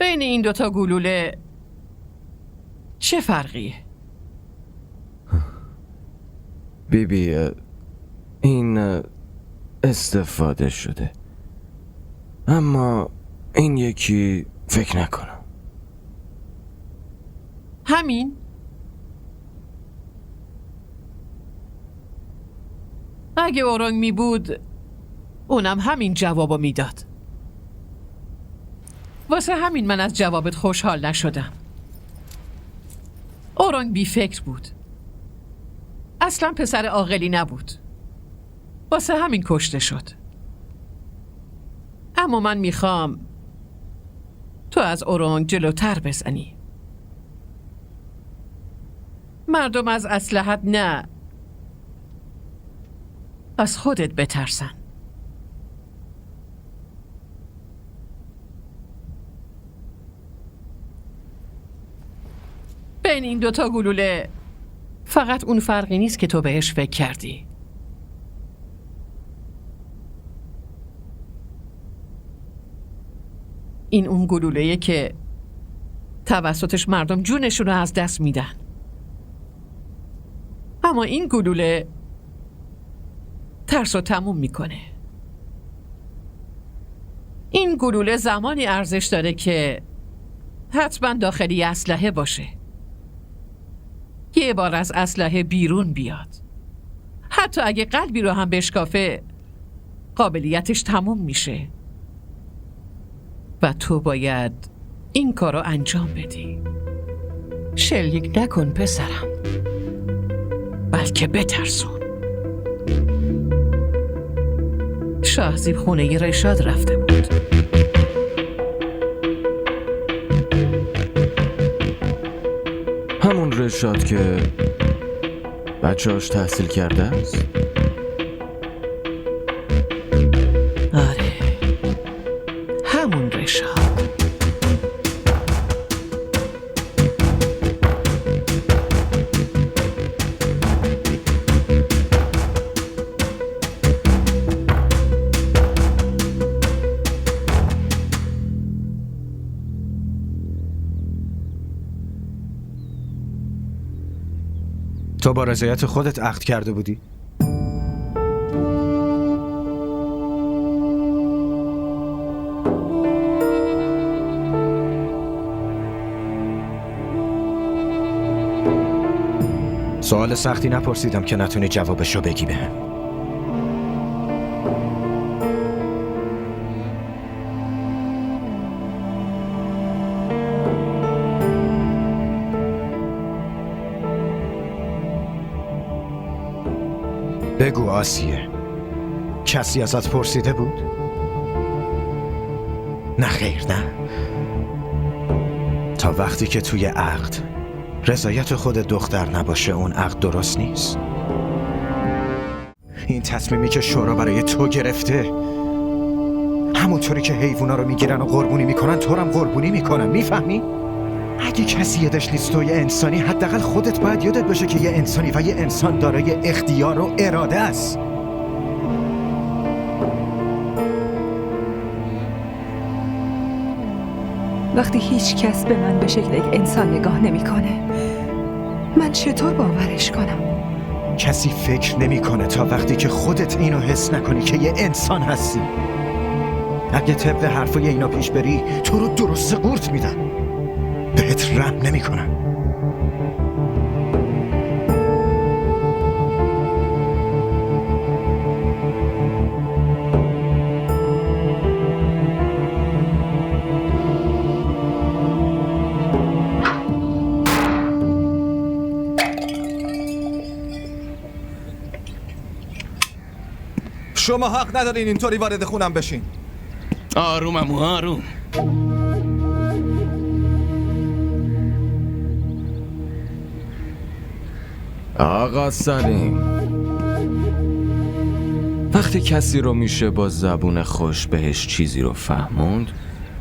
بین این دوتا گلوله چه فرقیه؟ بیبی این استفاده شده، اما این یکی فکر نکنم. همین؟ اگه اورنگ می بود اونم همین جوابو میداد. واسه همین من از جوابت خوشحال نشدم. اورنگ بی فکر بود، اصلا پسر عاقلی نبود، واسه همین کشته شد. اما من میخوام تو از اورنگ جلوتر بزنی. مردم از اسلحت نه، از خودت بترسن. بین این دوتا گلوله فقط اون فرقی نیست که تو بهش فکر کردی. این اون گلوله‌ایه که توسطش مردم جونشون رو از دست میدن. اما این گلوله ترس رو تموم میکنه. این گلوله زمانی ارزش داره که حتما داخلی اسلحه باشه. یه بار از اسلحه بیرون بیاد، حتی اگه قلبی رو هم بشکافه قابلیتش تموم میشه و تو باید این کار رو انجام بدی. شلیک نکن پسرم، بلکه بترسون. شاهزیب خونه رشاد رفته بود. همون رشاد که بچه‌اش تحصیل کرده است؟ آره، همون رشاد. تو با رضایت خودت عقد کرده بودی؟ سوال سختی نپرسیدم که نتونی جوابشو بگی بهم. بگو آسیه، کسی ازت پرسیده بود؟ نه خیر، نه. تا وقتی که توی عقد رضایت خود دختر نباشه اون عقد درست نیست. این تصمیمی که شورا برای تو گرفته همونطوری که حیوونا رو میگیرن و قربونی میکنن تو رو هم قربونی میکنن، میفهمی؟ اگه کسی یادش نیست تو یه انسانی، حداقل خودت باید یادت باشه که یه انسانی و یه انسان دارای اختیار و اراده است. وقتی هیچ کس به من به شکل یک انسان نگاه نمیکنه، من چطور باورش کنم؟ کسی فکر نمیکنه تا وقتی که خودت اینو حس نکنی که یه انسان هستی. اگه طبق حرفای اینا پیش بری تو رو درست قورت میدن، بهت رحم نمیکنن. شما حق ندارین اینطوری وارد خونم بشین. آرومم آروم. آقا سلیم، وقتی کسی رو میشه با زبون خوش بهش چیزی رو فهموند،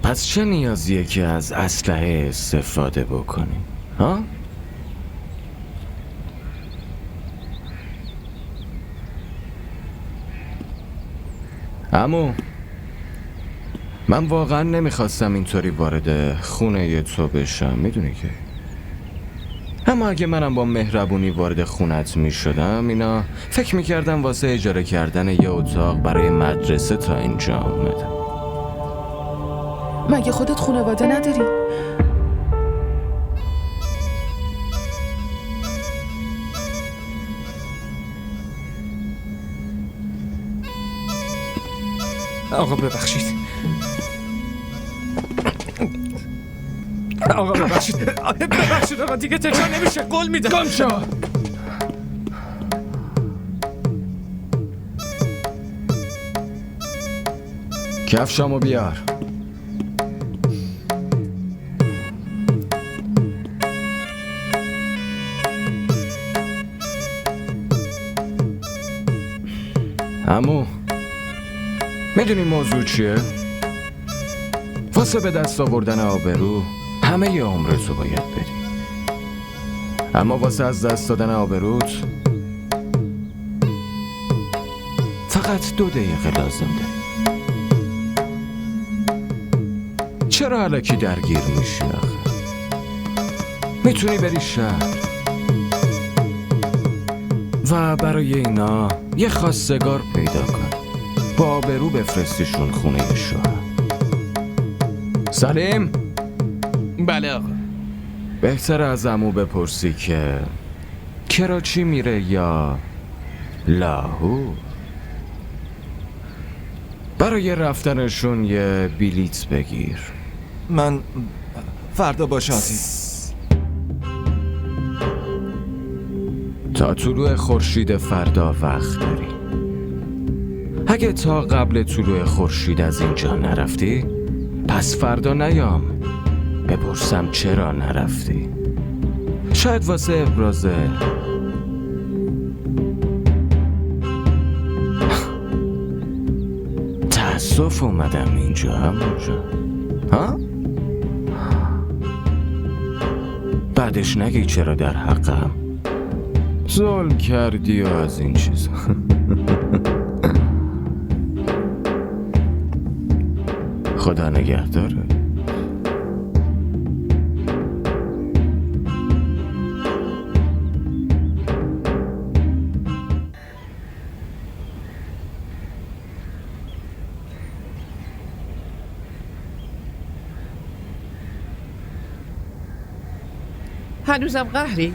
پس چه نیازیه که از اسلحه استفاده بکنی؟ ها؟ عمو، من واقعا نمیخواستم اینطوری وارد خونه تو بشم، میدونی که. اما اگه منم با مهربونی وارد خونت میشدم، اینا فکر میکردم واسه اجاره کردن یه اتاق برای مدرسه تا اینجا آمدم. مگه خودت خانواده نداری؟ آقا ببخشید. آقا ببخشید. ببخشید آقا، دیگه تکرار نمیشه، قول میدم. گم شو. کفشامو بیار. عمو، میدونی موضوع چیه؟ واسه به دست آوردن آبرو همه ی عمرتو باید بدی، اما واسه از دست دادن آبروت فقط 2 دقیقه لازم داری. چرا الکی درگیر میشی آخه؟ میتونی بری شهر و برای اینا یه خواستگار پیدا کن، با آبرو بفرستیشون خونه شوهر. سلیم؟ بله آقا. بهتر از عمو بپرسی که کراچی میره یا لاهور. برای رفتنشون یه بلیت بگیر. من فردا با شادی. تا طلوع خورشید فردا وقت داری. اگه تا قبل طلوع خورشید از اینجا نرفتی، پس فردا نیام بپرسم چرا نرفتی. شاید واسه ابراز تأسف اومدم اینجا همونجا. ها؟ بعدش نگی چرا در حقم ظلم کردی و از این چیزا. خدا نگهداره. هنوزم قهری؟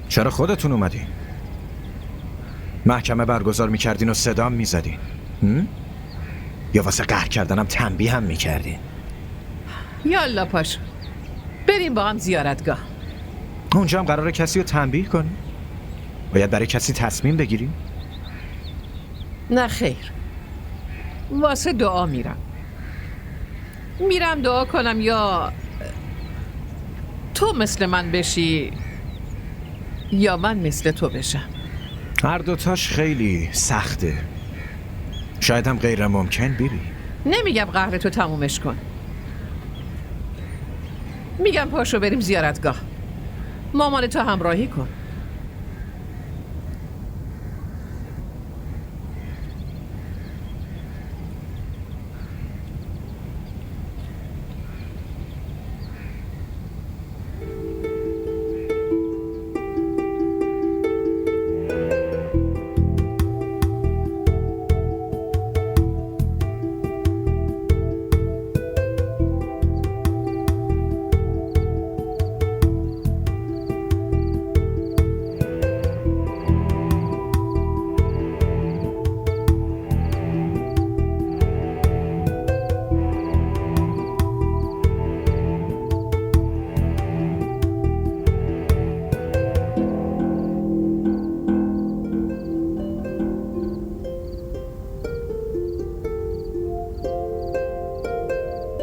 چرا خودتون اومدین؟ محکمه برگزار میکردین و صدام میزدین؟ یا واسه قهر کردنم تنبیه هم میکردین؟ یالا پاشو بریم با هم زیارتگاه. اونجا هم قراره کسی رو تنبیه کنی؟ باید برای کسی تصمیم بگیریم؟ نه خیر، واسه دعا میرم دعا کنم یا تو مثل من بشی یا من مثل تو بشم. هر دوتاش خیلی سخته، شاید هم غیر ممکن. بیبی نمیگم قهر تو تمومش کن، میگم پاشو بریم زیارتگاه، مامان تو همراهی کن.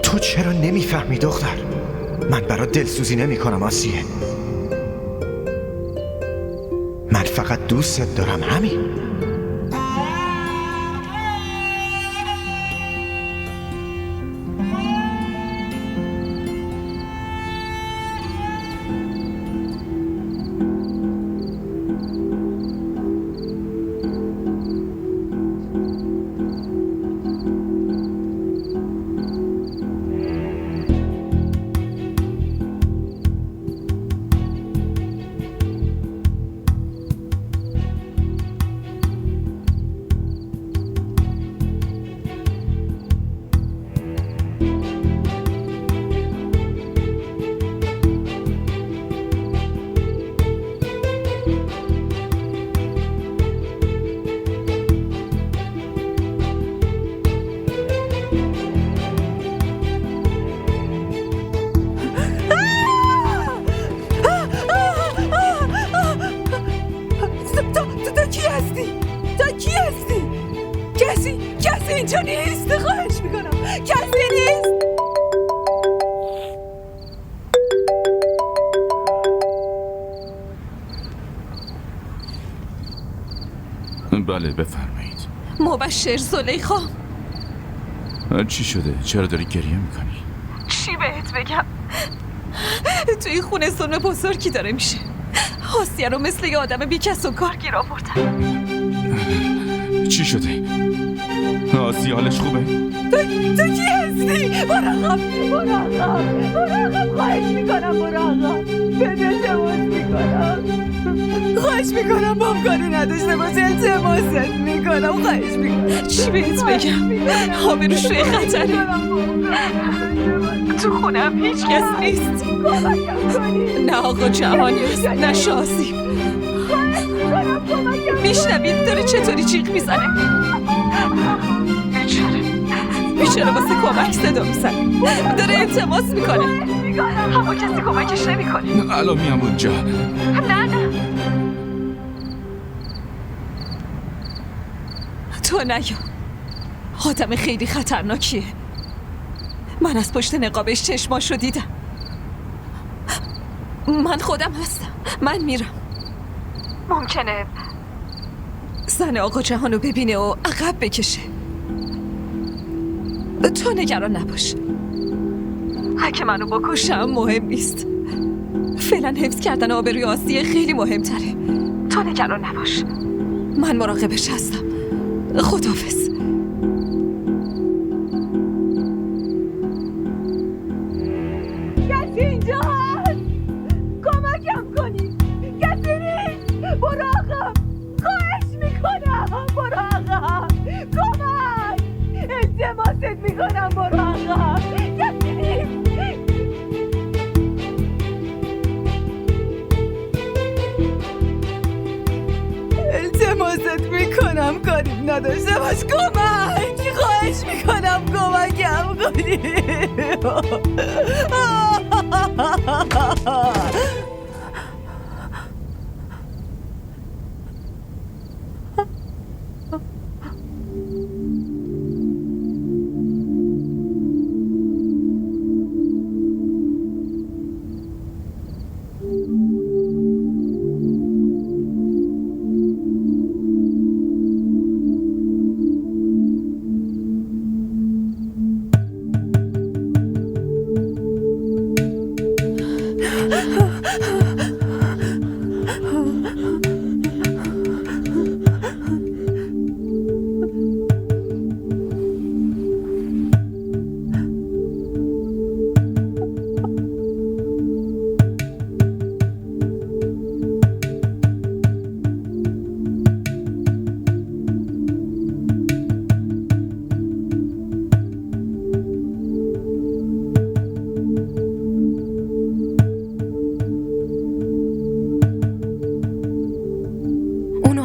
تو چرا نمیفهمی دختر؟ من برات دلسوزی نمی کنم آسیه، من فقط دوستت دارم، همین. اینجا نیست، خواهش میکنم، کسی نیست. بله بفرمایید. مبشر زلیخا. چی شده؟ چرا داری گریه میکنی؟ چی بهت بگم؟ توی خونه ظلم بزرگی داره میشه. آسیه رو مثل یه آدم بیکس و کار گیر آوردن. چی شده؟ آسیه حالش خوبه؟ تو کی هستی؟ مراقب خواهش میکنم مراقب. بده التماس میکنم. خواهش میکنم بام کاری نداشته باش، التماست میکنم، خواهش میکنم. چی بهت بگم؟ آبروش روی خطره. تو خونم هیچ کس نیست. نه آقا جهانیست، نه شازی. میشنوید داره چطوری جیغ میزنه؟ بیچاره واسه کمک صدا میزنه، داره التماس میکنه، اما کسی کمکش نمیکنه. الان میام اونجا. نه تو نیا، آدم خیلی خطرناکیه. من از پشت نقابش چشماشو دیدم. من خودم هستم، من میرم. ممکنه زن آقا جهانو ببینه و عقب بکشه. تو نگران نباش، اگه منو بکشم مهم نیست. فعلا حفظ کردن آبروی آسیه خیلی مهمتره. تو نگران نباش، من مراقبش هستم. خداحافظ. کسی اینجا هست؟ کمکم کنی. کسی نیست. برو آقا، خواهش میکنم، برو آقا، کمک، التماست میکنم، برو آقا، کسی نیست. التماست میکنم، کاری نداشته باش، کمک، خواهش میکنم، کمکم کنی.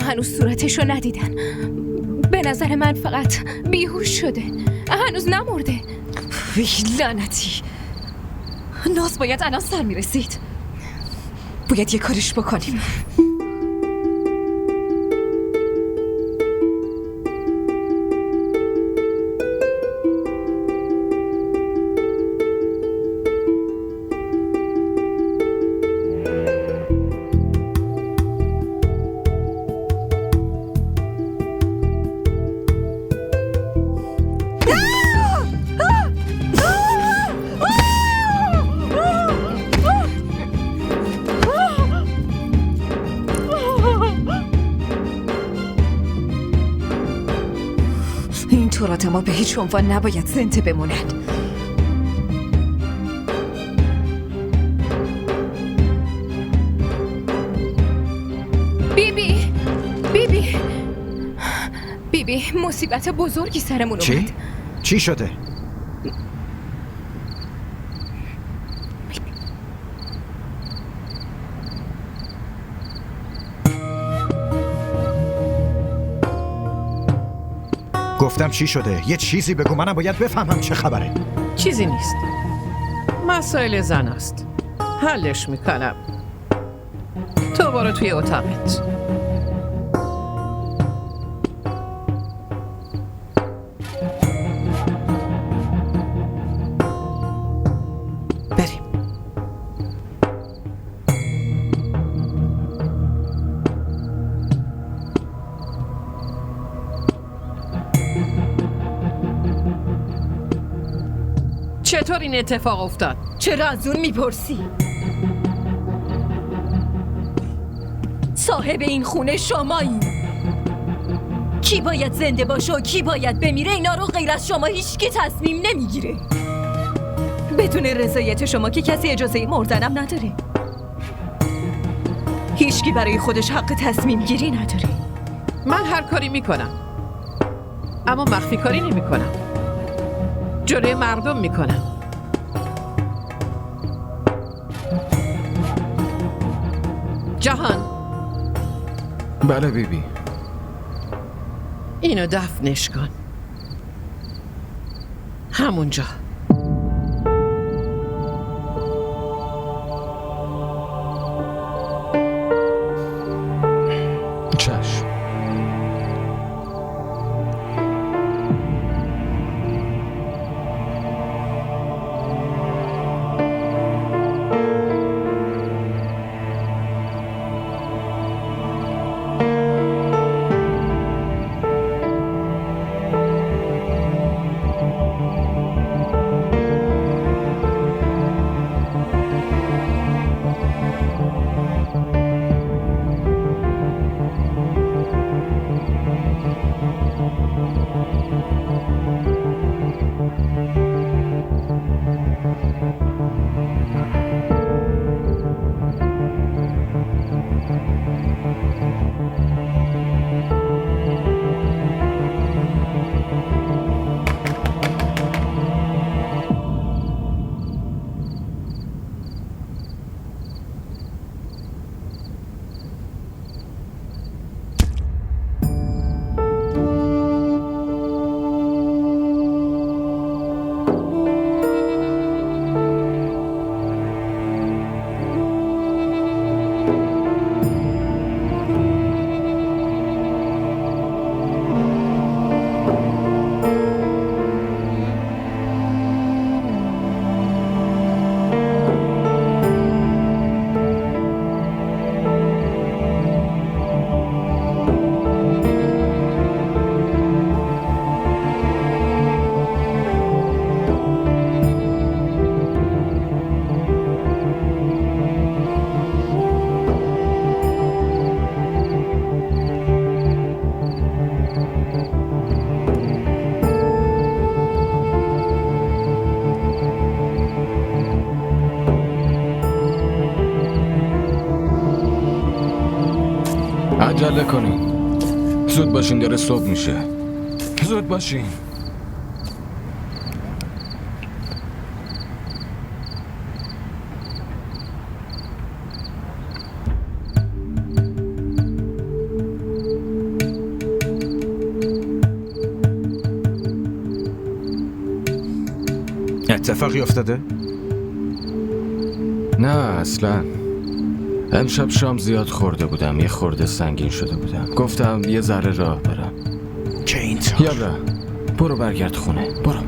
هنوز صورتشو ندیدن. به نظر من فقط بیهوش شده، هنوز نمرده. لعنتی، ناز باید الان سر میرسید. باید یه کارش بکنیم. این آدما به هیچ عنوان نباید زنده بمونن. بیبی مصیبت بزرگی سرمون اومد. چی؟ چی شده؟ گفتم چی شده؟ یه چیزی بگو، منم باید بفهمم چه خبره. چیزی نیست، مسائل زن است، حلش میکنم. تو برو توی اتاقت. چطور این اتفاق افتاد؟ چرا از اون میپرسی؟ صاحب این خونه شمایی. کی باید زنده باشه و کی باید بمیره اینا رو غیر از شما هیچکی تصمیم نمیگیره. بدون رضایت شما که کسی اجازه مردنم نداره. هیچکی برای خودش حق تصمیم گیری نداره. من هر کاری میکنم، اما مخفی کاری نمیکنم. جلوی مردم میکنم. جهان، بله بیبی. اینو دفنش کن همونجا. چشم. عجله کنین، زود باشین، داره صبح میشه. زود باشین. اتفاقی افتاده؟ نه اصلا. امشب شام زیاد خورده بودم، یه خورده سنگین شده بودم. گفتم یه ذره راه برم. چه اینطور؟ یالا برو برگرد خونه، برو.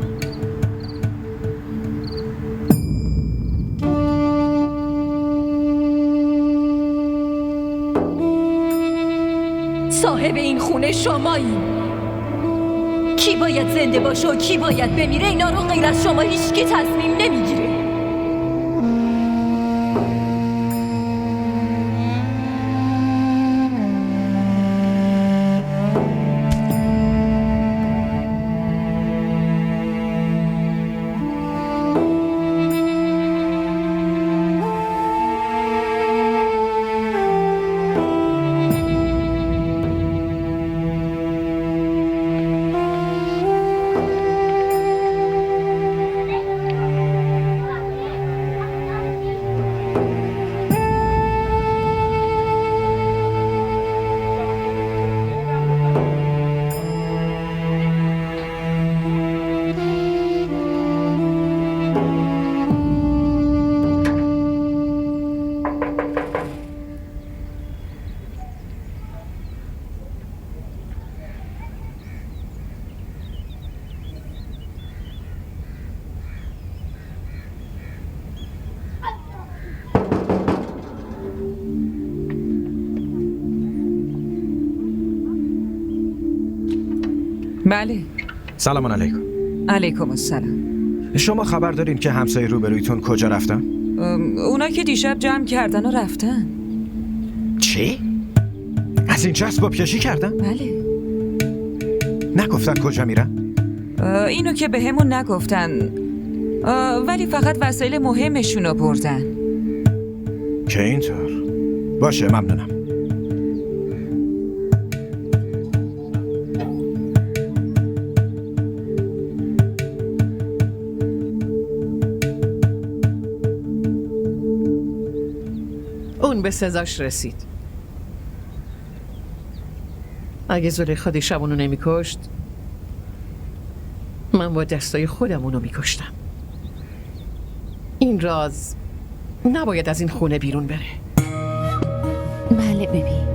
صاحب این خونه شمایی. کی باید زنده باشه و کی باید بمیره اینا رو غیر از شما هیچکی تصمیم نمیگیره. بله. سلام علیکم. علیکم السلام. شما خبر دارین که همسایه روبرویتون کجا رفتن؟ اونا که دیشب جمع کردن و رفتن. چی؟ از اینجا اسباب کشی کردن؟ بله. نگفتن کجا میرن؟ اینو که به همون نگفتن، ولی فقط وسایل مهمشون رو بردن. که اینطور؟ باشه، ممنونم. اون به سزاش رسید. اگه زلیخا دیشب اونو نمی‌کشت، من با دستای خودم اونو می‌کشتم. این راز نباید از این خونه بیرون بره. بله ببین.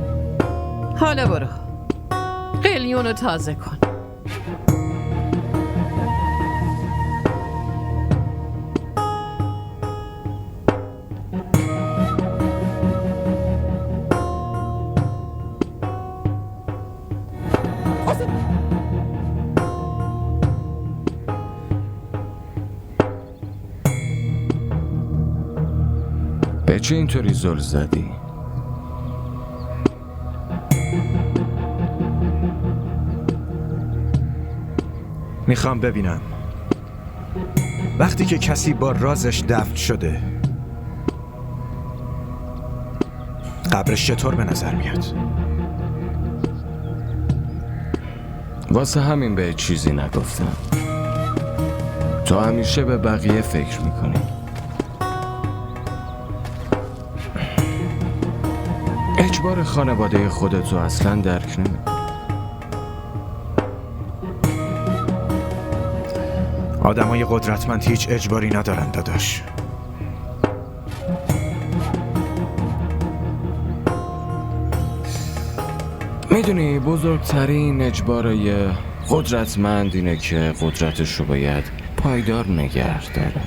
حالا برو قلیونو تازه کن. به چه اینطوری زل زدی؟ میخوام ببینم وقتی که کسی با رازش دفن شده قبرش چطور به نظر میاد؟ واسه همین به چیزی نگفتم. تو همیشه به بقیه فکر میکنی. اجبار خانواده خودتو اصلا درک نمی. آدمای قدرتمند هیچ اجباری ندارن داداش. میدونی بزرگترین اجبارای قدرتمند اینه که قدرتش رو باید پایدار نگه داره،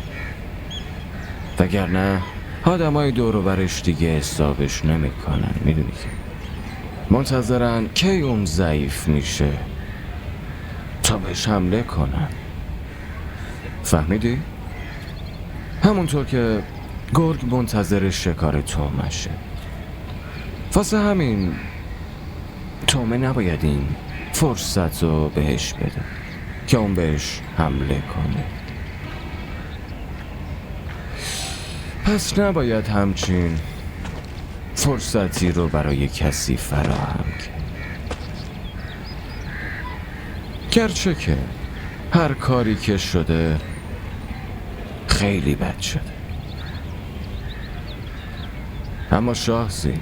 وگرنه آدمای دور و برش دیگه حسابش نمیکنن. میدونی که منتظرن کی اون ضعیف میشه تا بهش حمله کنن. فهمیدی؟ همونطور که گرگ منتظر شکار تومشه. واسه همین تومه نباید این فرصت رو بهش بده که اون بهش حمله کنه. پس نباید همچین فرصتی رو برای کسی فراهم کرد. گرچه که هر کاری که شده خیلی بد شده، اما شاهزی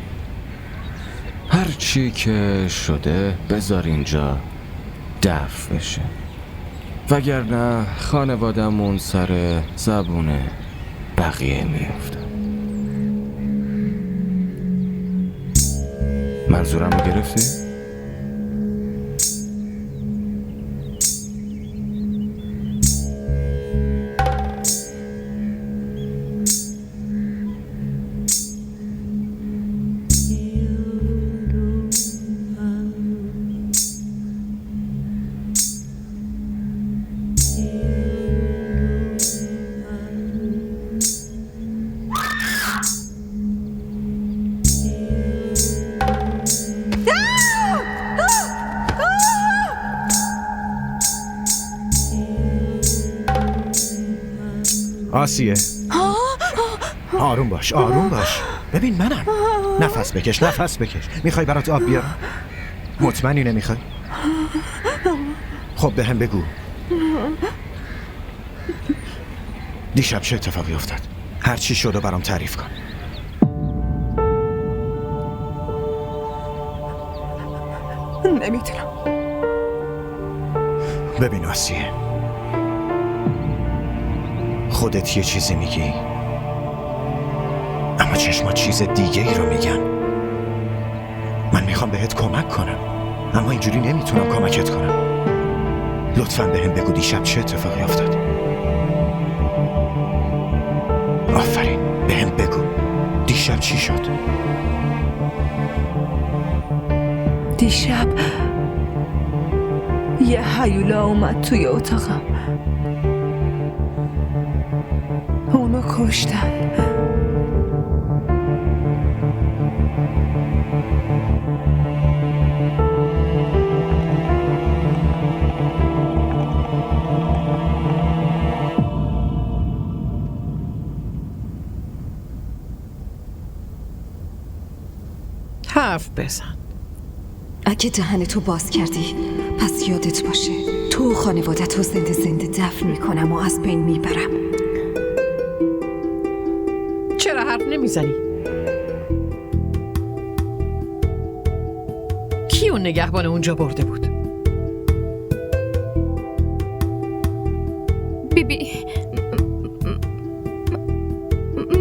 هر چی که شده بذار اینجا دفع بشه، وگرنه خانوادمون سر زبون بقیه میفته. منظورم رو گرفتی؟ آسیه، آروم باش، آروم باش. ببین منم. نفس بکش، نفس بکش. میخوای برات آب بیارم؟ مطمئنی نمیخوای؟ خب به هم بگو دیشب چه اتفاقی افتاد؟ هر چی شده برام تعریف کن. نمیتونم. ببین آسیه، خودت یه چیزی میگی اما چشمات چیز دیگه ای رو میگن. من میخوام بهت کمک کنم اما اینجوری نمیتونم کمکت کنم. لطفاً به هم بگو دیشب چه اتفاقی افتاد. آفرین، به هم بگو دیشب چی شد. دیشب یه هیولا اومد توی اتاقم. رو کشتن. حرف بزن. اگه دهن تو باز کردی پس یادت باشه تو و خانوادت رو زنده زنده دفن میکنم و از بین میبرم. چرا حرف نمیزنی؟ کی اون نگهبان اونجا برده بود؟ بیبی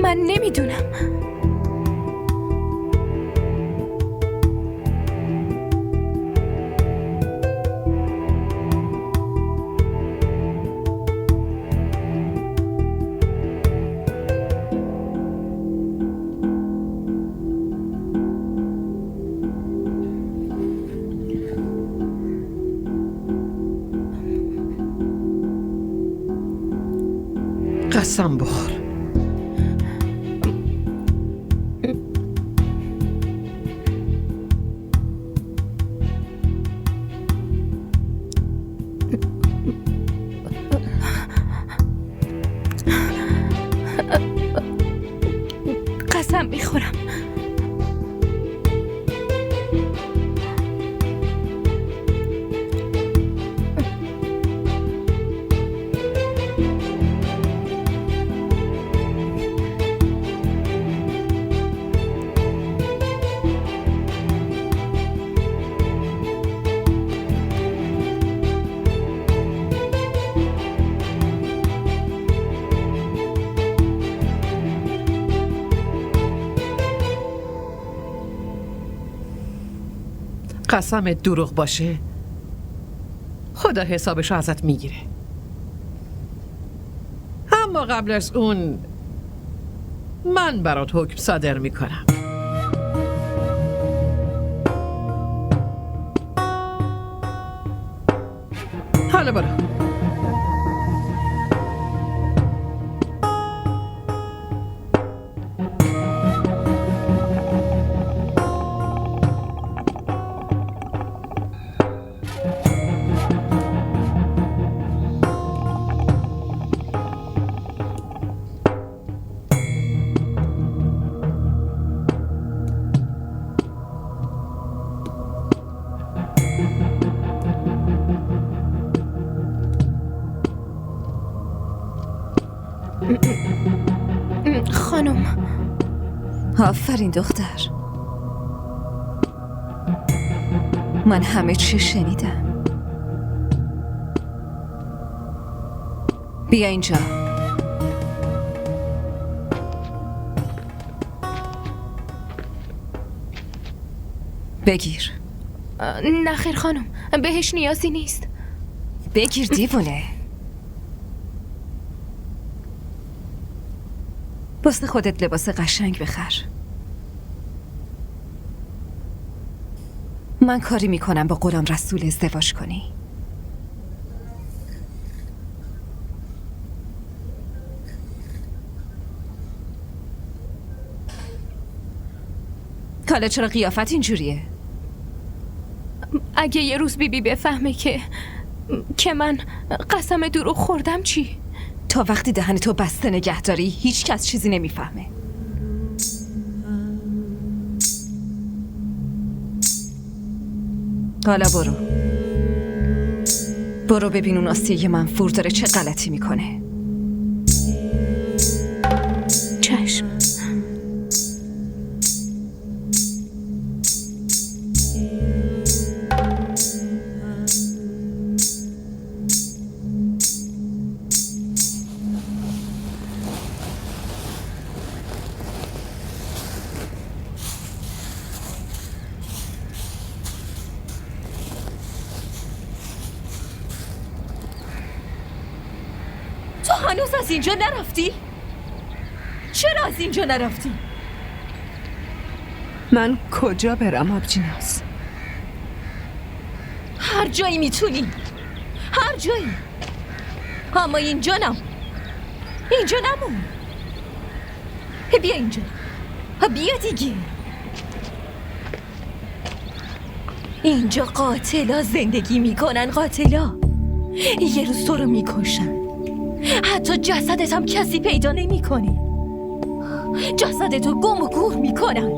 من نمیدونم. قسم بخور. قسم میخورم. قسمت دروغ باشه خدا حسابشو ازت میگیره. اما قبل از اون من برات حکم صادر میکنم. حالا برو. خانم آفرین دختر. من همه چی شنیدم. بیا اینجا. بگیر. نخیر خانم بهش نیازی نیست. بگیر دیوونه. واسه خودت لباس قشنگ بخر. من کاری میکنم با غلام رسول ازدواج کنی. حالا چرا قیافت اینجوریه؟ اگه یه روز بیبی بفهمه که من قسم دروغ خوردم چی؟ تا وقتی دهنتو بسته نگه داری هیچ کس چیزی نمیفهمه. حالا برو ببین اون آسیه منفور داره چه غلطی میکنه. چشم. تو هنوز از اینجا نرفتی؟ چرا از اینجا نرفتی؟ من کجا برم آبجیناس؟ هر جایی میتونی، هر جایی. اما اینجا نمون. بیا اینجا، بیا دیگه. اینجا قاتلا زندگی میکنن، قاتلا یه روز تو رو میکشن، حتی جسدت هم کسی پیدا نمیکنه، جسدتو گم و گور میکنن.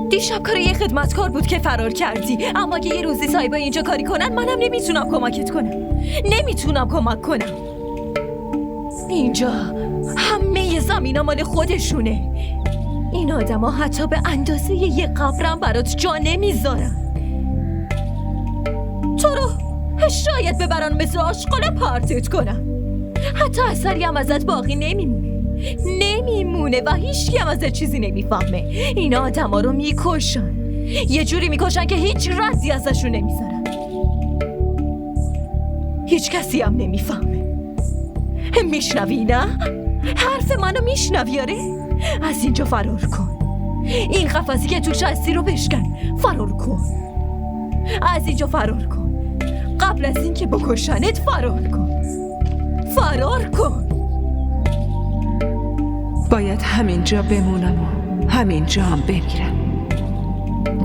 دیشب کار یه خدمتکار بود که فرار کردی، اما اگه یه روزی صاحبا اینجا کاری کنن منم نمیتونم کمکت کنم، نمیتونم کمک کنم. اینجا همه زمینا مال خودشونه. این آدم ها حتی به اندازه یه قبرم برات جا نمیذارن. تو رو شاید ببرن مثل آشغال پرتت کنن، حتی اثری هم ازت باقی نمیمونه و هیچکی هم ازت چیزی نمیفهمه. این آدم ها رو میکشن، یه جوری میکشن که هیچ ردی ازشون نمیذارن، هیچ کسی هم نمیفهمه. میشنوی نه؟ حرف منو میشنوی؟ آره؟ از اینجا فرار کن، این قفسی که توش هستی رو بشکن، فرار کن، از اینجا فرار کن قبل از این که بکشنت. فرار کن. باید همینجا بمونم و همینجا هم بمیرم.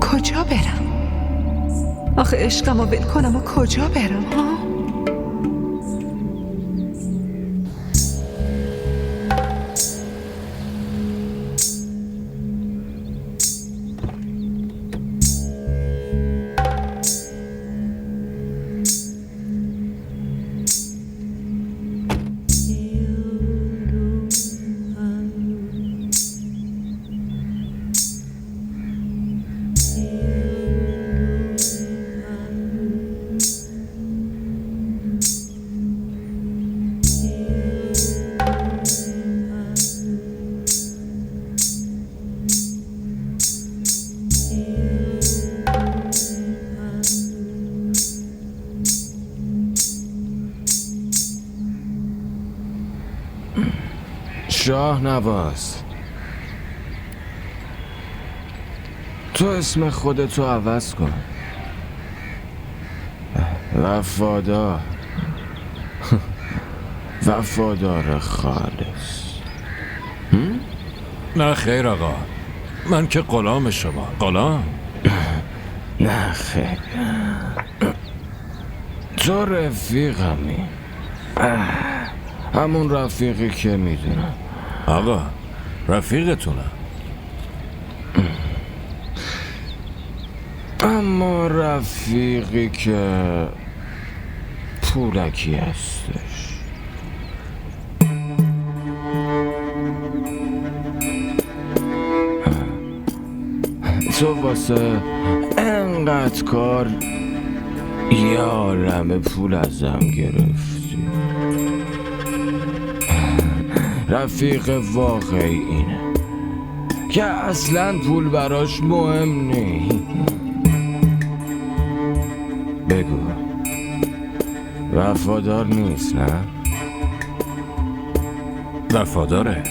کجا برم؟ آخه عشقم رو ول کنم و کجا برم ها؟ شاه نواز، تو اسم خودتو عوض کن. وفادار وفادار خالص. نه خیر آقا، من که غلام شما. غلام؟ نه خیر، تو رفیقمی، همون رفیقی که میدونم. آقا رفیقتونم، اما رفیقی که پولکی هستش. تو واسه انقدر کار یه عالم پول ازم گرفتی. رفیق واقعی اینه که اصلا پول براش مهم نی. بگو وفادار نیست نه؟ وفاداره.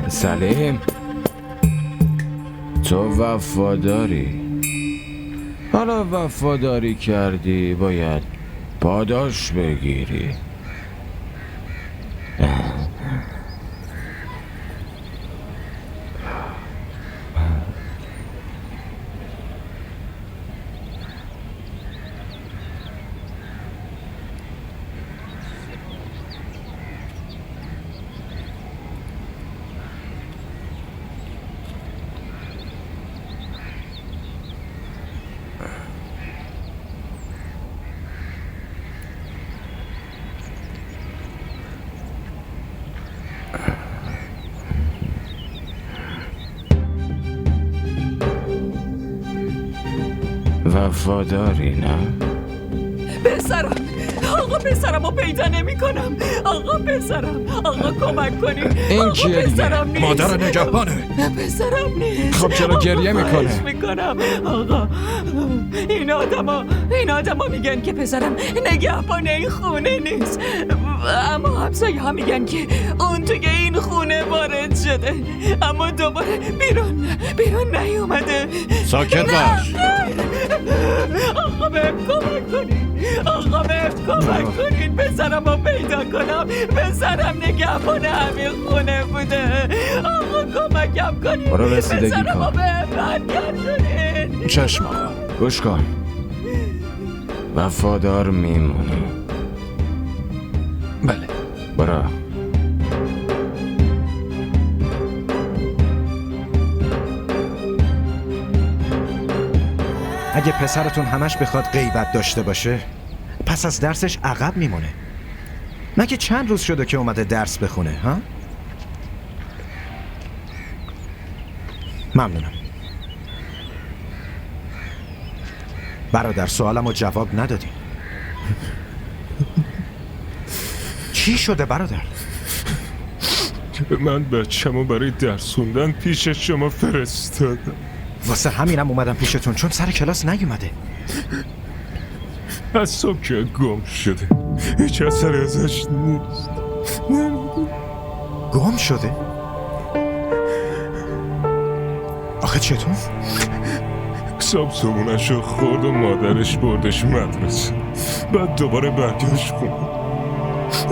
سلیم، تو وفاداری. حالا وفاداری کردی باید پاداش بگیری. وفاداری نه؟ پسرم، آقا پسرم رو پیدا نمی کنم. آقا پسرم، آقا کمک کنی. این کیه دیگه؟ مادر نگهبانه. پسرم نیست. خب چرا گریه میکنه؟ میکنم آقا. این آدما میگن که پسرم نگهبان این خونه نیست، اما همسایه ها میگن که اون توی این خونه وارد شده اما دوباره بیرون نیومده. ساکت باش. آقا بهم کمک کنی. آقا بهم کمک کمک کنین پسرم رو پیدا کنم. پسرم نگهبان همین خونه بوده. آقا کمکم کنین. برو رسیدگی پسرم رو کن. به برگردونین. چشم آقا. گوش کن. وفادار میمونی. بله. برو. اگه پسرتون همش بخواد غیبت داشته باشه پس از درسش عقب میمونه. مگه چند روز شده که اومده درس بخونه ها؟ ممنونم. برادر سوالمو جواب ندادی. چی شده برادر؟ من بچه‌مو برای درس خوندن پیش شما فرستادم. واسه همینم اومدم پیشتون چون سر کلاس نیومده. از صبح که گم شده، هیچ اثری ازش نیست. گم شده؟ آخه چطور؟ صبحونه‌شو خورد و مادرش بردش مدرسه. بعد دوباره برگشت خونه.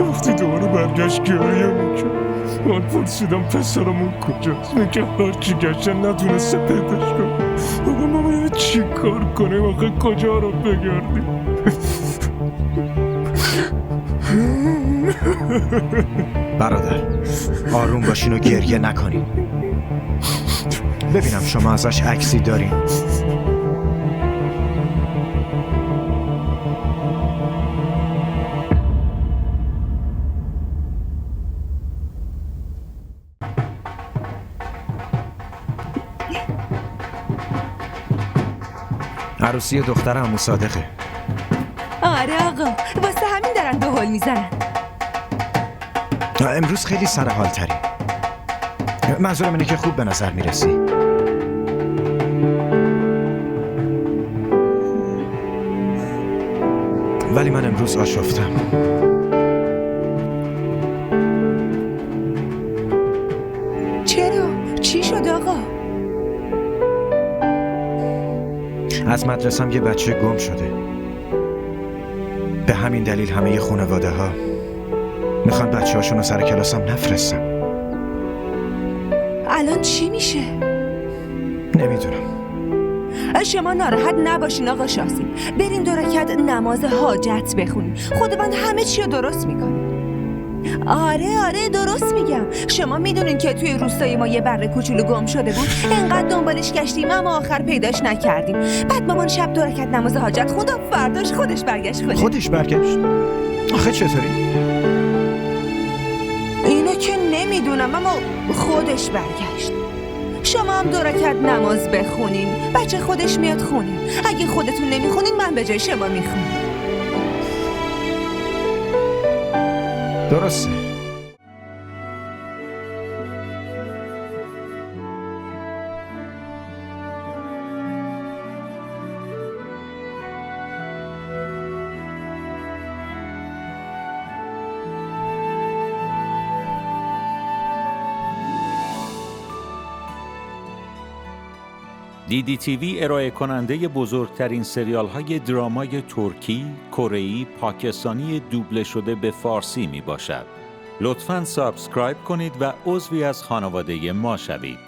وقتی دوباره برگشت گریه میکرد. من پرسیدم پسرمون کجاست؟ میگه هرچی گشتن نتونسته پیداش کنه. بابا ما باید چی کار کنیم آخه کجا رو بگردیم؟ برادر آروم باشین و گریه نکنین. ببینم شما ازش عکسی دارین. عروسی دختر عمو صادقه. آره آقا، واسه همین دارن به هول میزنن. امروز خیلی سرحال تری. منظورم اینه که خوب به نظر میرسی. ولی من امروز آشفتم. چرا؟ چی شد آقا؟ از مدرسم یه بچه گم شده. به همین دلیل همه خانواده ها میخوان بچه هاشون رو سر کلاسم نفرستم. الان چی میشه؟ نمیدونم. شما ناراحت نباشین آقا شاسی. بریم 2 رکعت نماز حاجت بخونیم. خداوند همه چی رو درست میکنه. آره درست میگم. شما میدونین که توی روستای ما یه بره کوچولو گم شده بود. انقدر دنبالش گشتیم اما آخر پیداش نکردیم. بعد مامان شب 2 رکعت نماز حاجت خوند و فرداش خودش برگشت خونه. خودش برگشت؟ آخه چطوری؟ اینو که نمیدونم اما خودش برگشت. شما هم 2 رکعت نماز بخونین. بچه خودش میاد خونه. اگه خودتون نمیخونین من به جای شما میخونم. درسته. DDTV ارائه کننده بزرگترین سریال های درامای ترکی، کره‌ای، پاکستانی دوبله شده به فارسی می باشد. لطفاً سابسکرایب کنید و عضوی از خانواده ما شوید.